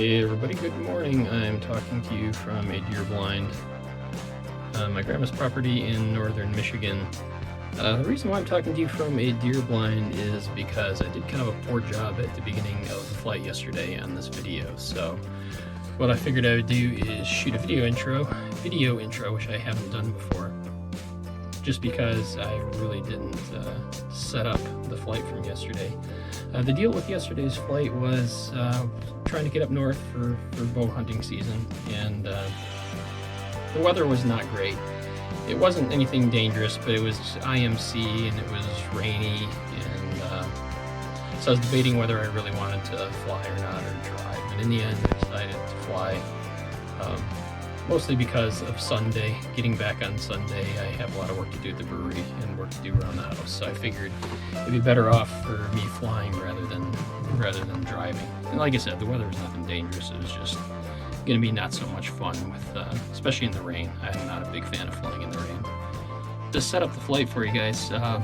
Hey everybody, good morning. I'm talking to you from a deer blind on my grandma's property in northern Michigan. The reason why I'm talking to you from a deer blind is because I did kind of a poor job at the beginning of the flight yesterday on this video. So what I figured I would do is shoot a video intro, which I haven't done before, just because I really didn't set up the flight from yesterday. The deal with yesterday's flight was trying to get up north for bow hunting season, and the weather was not great. It wasn't anything dangerous, but it was IMC and it was rainy, and so I was debating whether I really wanted to fly or not, or drive, and in the end I decided to fly. Mostly because of Sunday. Getting back on Sunday, I have a lot of work to do at the brewery and work to do around the house, so I figured it'd be better off for me flying rather than driving. And like I said, the weather was nothing dangerous. It was just going to be not so much fun with, especially in the rain. I'm not a big fan of flying in the rain. To set up the flight for you guys, the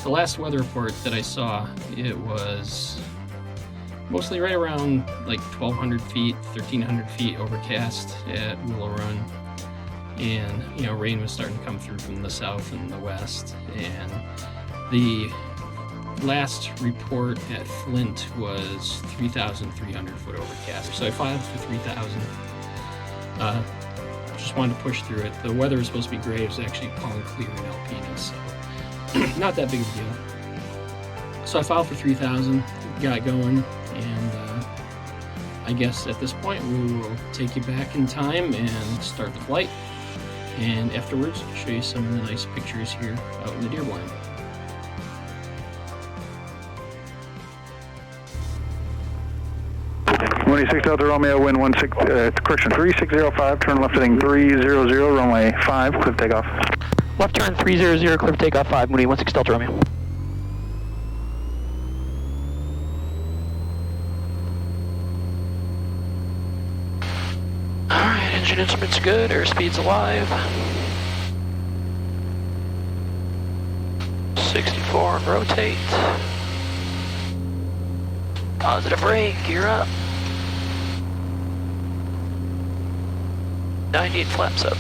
last weather report that I saw, it was mostly right around like 1,200 feet, 1,300 feet overcast at Willow Run. And, you know, rain was starting to come through from the south and the west. And the last report at Flint was 3,300 foot overcast. So I filed for 3,000. Just wanted to push through it. The weather was supposed to be great. It was actually calm clear in Alpena, so not that big of a deal. So I filed for 3,000, got going. And I guess at this point we will take you back in time and start the flight. And afterwards, I'll show you some of the nice pictures here out in the deer blind. Mooney 6 Delta Romeo, wind 3605, turn left heading 300, runway 5, cliff takeoff. Left turn 300, cliff takeoff 5, Mooney 16 Delta Romeo. Alright, engine instruments good, airspeed's alive. 64 and rotate. Positive rate, gear up. 98 flaps up.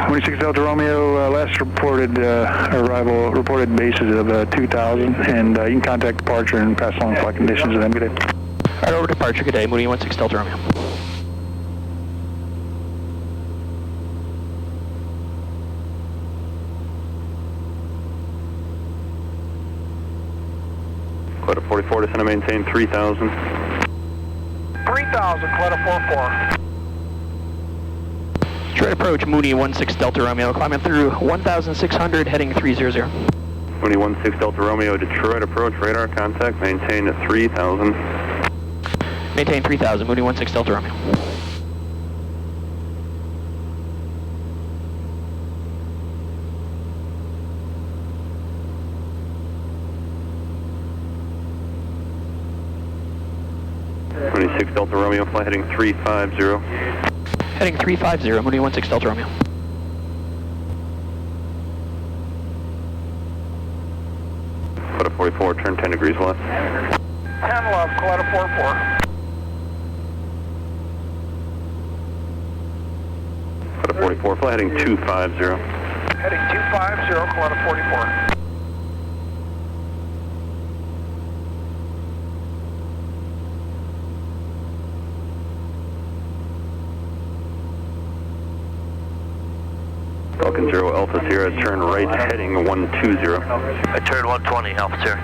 Mooney 6 Delta Romeo, last reported arrival, reported bases of 2,000, and you can contact departure and pass along flight conditions and then good day. Right over departure, good day, Mooney 16 Delta Romeo. Quetta 44, descend to maintain 3,000. 3,000, Quetta 44. Straight approach, Mooney 16 Delta Romeo, climbing through 1,600, heading 300. Mooney 16 Delta Romeo, Detroit approach, radar contact, maintain at 3,000. Maintain 3,000, Mooney 16 Delta Romeo. Mooney 6 Delta Romeo, fly heading 350. Heading 350, Mooney 16 Delta Romeo. Quetta 44, turn 10 degrees left. 10 left, Quetta 44. Quetta 44, fly heading 250. Heading 250, Quetta 44. Falcon 0 Alpha Sierra, turn right heading 120. I turn 120, Alpha Sierra.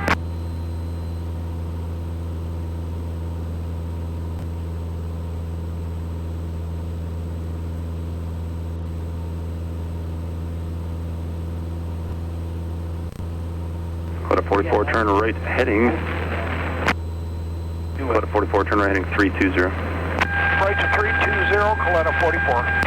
Quota 44, turn right heading. Quota 44, turn right heading 320. Right to 320, Coletta 44.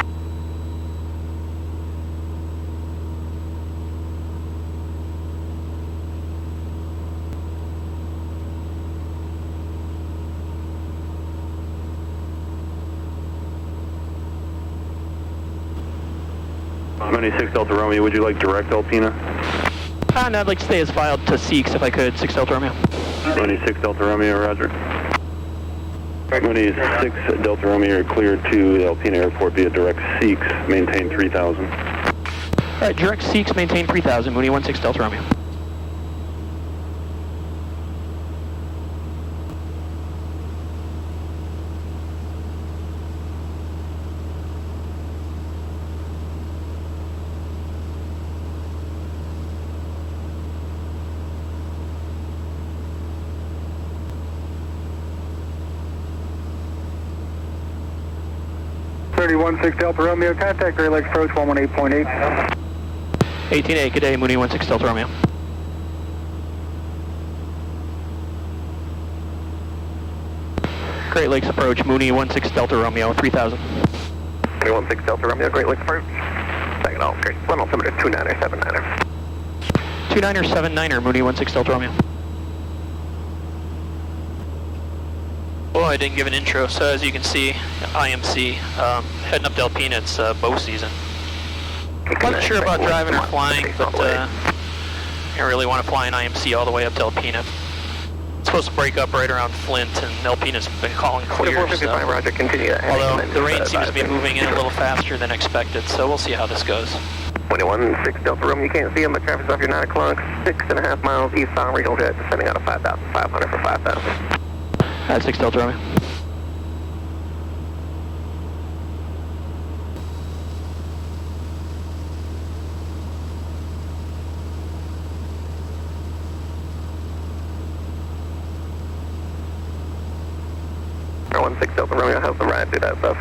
Mooney 6 Delta Romeo, would you like direct Alpina? And I'd like to stay as filed to Seeks if I could, 6 Delta Romeo. Mooney 6 Delta Romeo, roger. Mooney 6 Delta Romeo, you're cleared to the Alpina Airport via direct Seeks, maintain 3000. Alright, direct Seeks, maintain 3000, Mooney 16 Delta Romeo. .6 Delta Romeo, contact Great Lakes approach 118.8. 18A, good day, Mooney 16 Delta Romeo. Great Lakes approach, Mooney 16 Delta Romeo, 3000. Mooney 16 Delta Romeo, Great Lakes approach. Second all, great. One altimeter 29er, 79er. 29er, 79er, Mooney 16 Delta Romeo. Well, I didn't give an intro, so as you can see, IMC, heading up to Alpina, it's bow season. Wasn't sure about driving or flying, but I really want to fly an IMC all the way up to Alpina. It's supposed to break up right around Flint, and Alpina's been calling clear, so. Roger, continue that heading. Although the rain seems to be moving in a little faster than expected, so we'll see how this goes. 21-6 Delta Romeo, you can't see him, but traffic's off your 9 o'clock, 6.5 miles eastbound, regional jet, descending out of 5,500 for 5,000. Alright, 6 Delta Romeo. One 6 Delta Romeo, how's the ride through that stuff?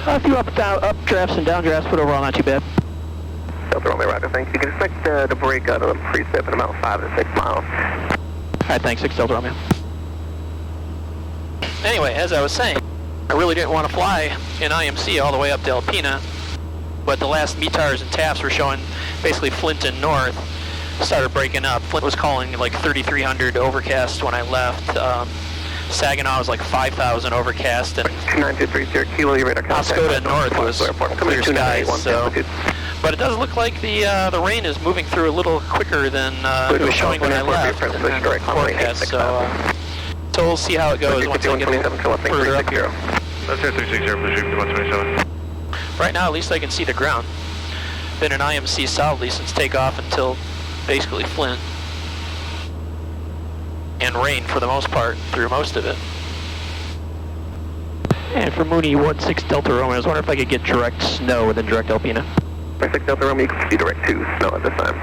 A few updrafts and downdrafts, but overall not too bad. Delta Romeo, roger, thanks. You can expect to break out of the precip in about 5 to 6 miles. Alright, thanks, 6 Delta Romeo. Anyway, as I was saying, I really didn't want to fly in IMC all the way up to Alpina, but the last METARs and TAFs were showing basically Flint and north started breaking up. Flint was calling like 3,300 overcast when I left. Saginaw was like 5,000 overcast, and 2930 Kilo, your radar contact. Oscoda north was clear skies, so. But it does look like the rain is moving through a little quicker than it was showing when I left in the forecast, so we'll see how it goes once I get a little further up here. That's 360, please shoot 127. Right now, at least I can see the ground. Been in IMC solidly since takeoff until basically Flint. And rain for the most part, through most of it. And for Mooney 16 Delta Romeo, I was wondering if I could get direct snow and then direct Alpina. 6 Delta Romeo, you can see direct 2 snow at this time.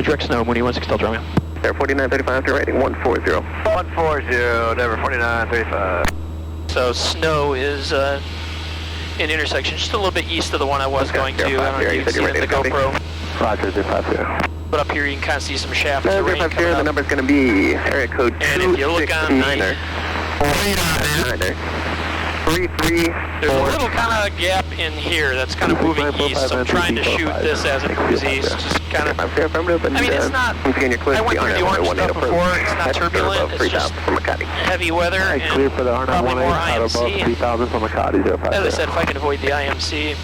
Direct snow, Mooney 16 Delta Romeo. Air 4935, to rating 140. 140, Denver 4935. So snow is an intersection just a little bit east of the one I was going to. I don't know if you can see it in the GoPro. Roger, 050. But up here you can kind of see some shafts of rain coming the up. number's going to be area code 269er. 33. There's a little kind of gap in here that's kind of moving east, so I'm trying to shoot this as it moves east, just kind of, I mean, it's not, I went through the orange stuff before, it's not turbulent, it's just heavy weather and probably more IMC. As I said, if I can avoid the IMC,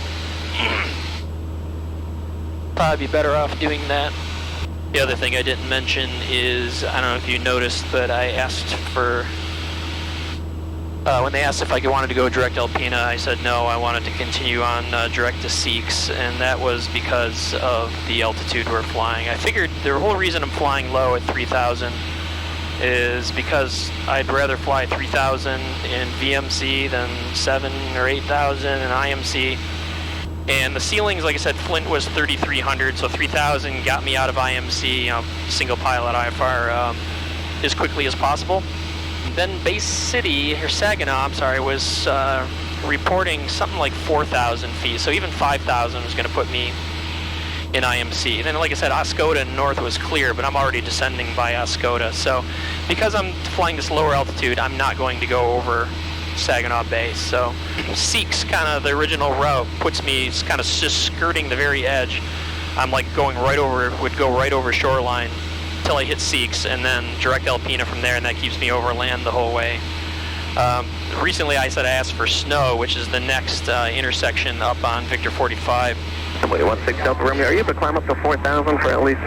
probably be better off doing that. The other thing I didn't mention is, I don't know if you noticed, but I asked for, when they asked if I wanted to go direct Alpina, I said no, I wanted to continue on direct to Seeks, and that was because of the altitude we're flying. I figured the whole reason I'm flying low at 3,000 is because I'd rather fly 3,000 in VMC than 7,000 or 8,000 in IMC. And the ceilings, like I said, Flint was 3,300, so 3,000 got me out of IMC, single pilot IFR, as quickly as possible. Then Base City, or Saginaw, I'm sorry, was reporting something like 4,000 feet, so even 5,000 was going to put me in IMC. And then, like I said, Oscoda north was clear, but I'm already descending by Oscoda. So because I'm flying this lower altitude, I'm not going to go over Saginaw Bay. So Seek's kind of the original route puts me kind of just skirting the very edge. I'm like going right over, would go right over shoreline till I hit Seek's, and then direct Alpena from there, and that keeps me over land the whole way. Recently I said I asked for snow, which is the next intersection up on Victor 45. Somebody 16 Delta Romeo, are you able to climb up to 4,000 for at least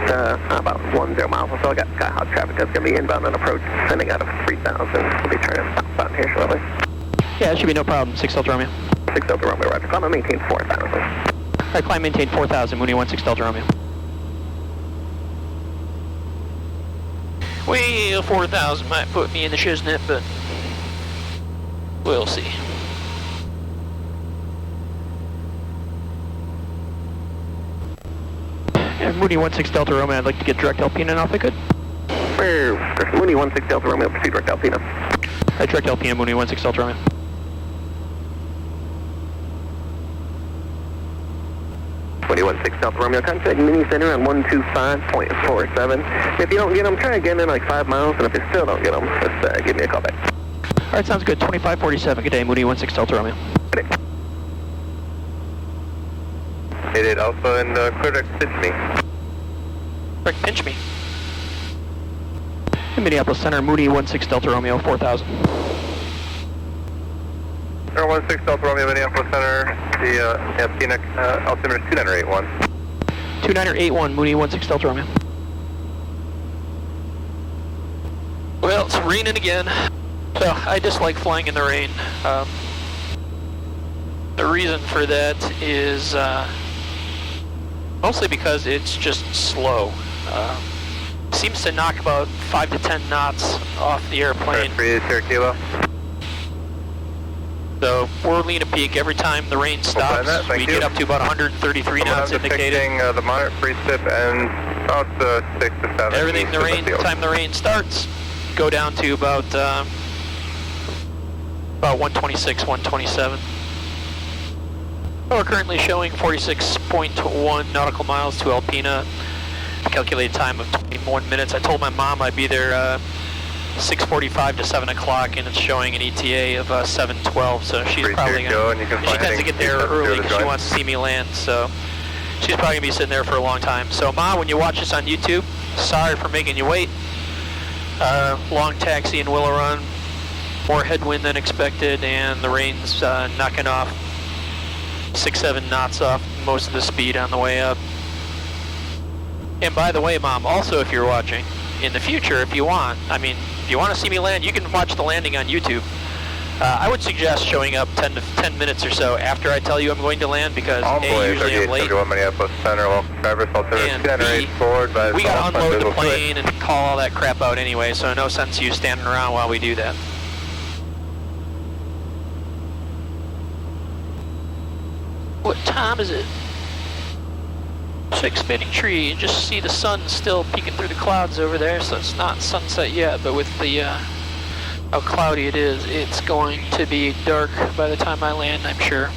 about 10 miles or so? I got hot traffic that's going to be inbound and approach, sending out of 3,000. We'll be turning southbound here shortly. Yeah, it should be no problem. 6 Delta Romeo. 6 Delta Romeo, roger. Climb and maintain 4,000. All right, climb maintain 4,000, Mooney 16 Delta Romeo. Well, 4,000 might put me in the shiznit, but we'll see. Yeah, Mooney 16 Delta Romeo, I'd like to get direct Alpena now if I could. Mooney 16 Delta Romeo, proceed direct Alpena. Right, direct Alpena, Mooney 16 Delta Romeo. Mooney 16 Delta Romeo, contact Mini Center on 125.47. If you don't get them, try again in like 5 miles, and if you still don't get them, just give me a call back. All right, sounds good. 2547. Good day, Mooney 16 Delta Romeo. It did also in Correct Pinch Me. Correct Pinch Me. In Minneapolis Center, Mooney 16 Delta Romeo 4000. 16 Delta Romeo, Minneapolis Center. The Alpena altimeter is 2981. 2981, Mooney 16 Delta Romeo. Well, it's raining again. So I dislike flying in the rain. The reason for that is mostly because it's just slow. Seems to knock about 5 to 10 knots off the airplane. Kilo. So we're Lena Peak. Every time the rain stops, we get up to about 133 knots indicated. The moderate precip and about 6 to 7. Everything the time the rain starts, go down to about 126, 127. We're currently showing 46.1 nautical miles to Alpena. Calculated time of 21 minutes. I told my mom I'd be there 6:45 to 7 o'clock, and it's showing an ETA of 7:12. So she's probably going to. She tends to get there early because she wants to see me land. So she's probably gonna be sitting there for a long time. So Ma, when you watch this on YouTube, sorry for making you wait. Long taxi in Willow Run. More headwind than expected, and the rain's knocking off 6-7 knots off most of the speed on the way up. And by the way, Mom, also if you're watching, in the future, if you want, if you want to see me land, you can watch the landing on YouTube. I would suggest showing up 10 minutes or so after I tell you I'm going to land, because A, usually I'm late, Minneapolis Center, and B, we got to unload the plane and call all that crap out anyway, so no sense you standing around while we do that. What time is it? 6 spinning tree. You just see the sun still peeking through the clouds over there, so it's not sunset yet, but with the how cloudy it is, it's going to be dark by the time I land, I'm sure.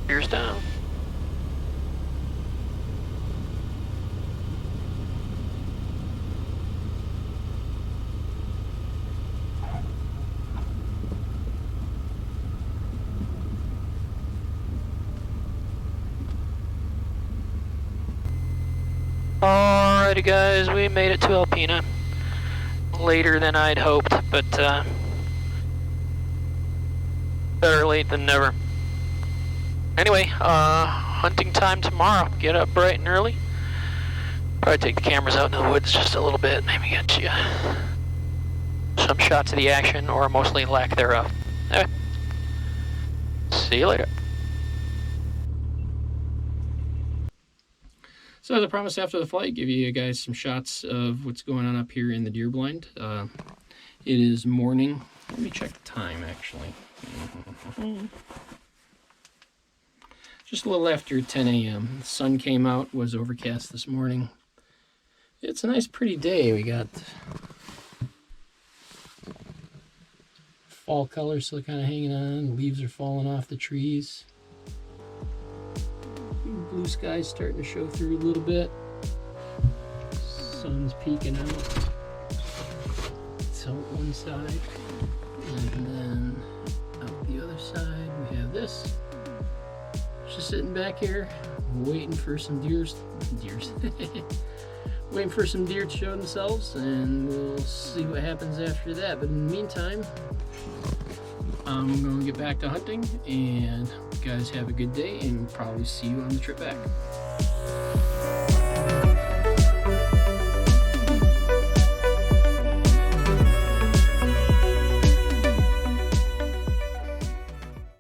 Gears down. Alrighty guys, we made it to Alpena. Later than I'd hoped, but better late than never. Anyway, hunting time tomorrow. Get up bright and early. Probably take the cameras out in the woods just a little bit. Maybe get you some shots of the action, or mostly lack thereof. Anyway, see you later. So as I promised after the flight, give you guys some shots of what's going on up here in the deer blind. It is morning. Let me check the time actually. Just a little after 10 a.m. The sun came out, was overcast this morning. It's a nice pretty day. We got fall colors still kind of hanging on. Leaves are falling off the trees. Blue sky's starting to show through a little bit. Sun's peeking out. It's out one side. And then out the other side we have this. Just sitting back here waiting for some waiting for some deer to show themselves, and we'll see what happens after that. But in the meantime, I'm going to get back to hunting, and you guys have a good day, and probably see you on the trip back.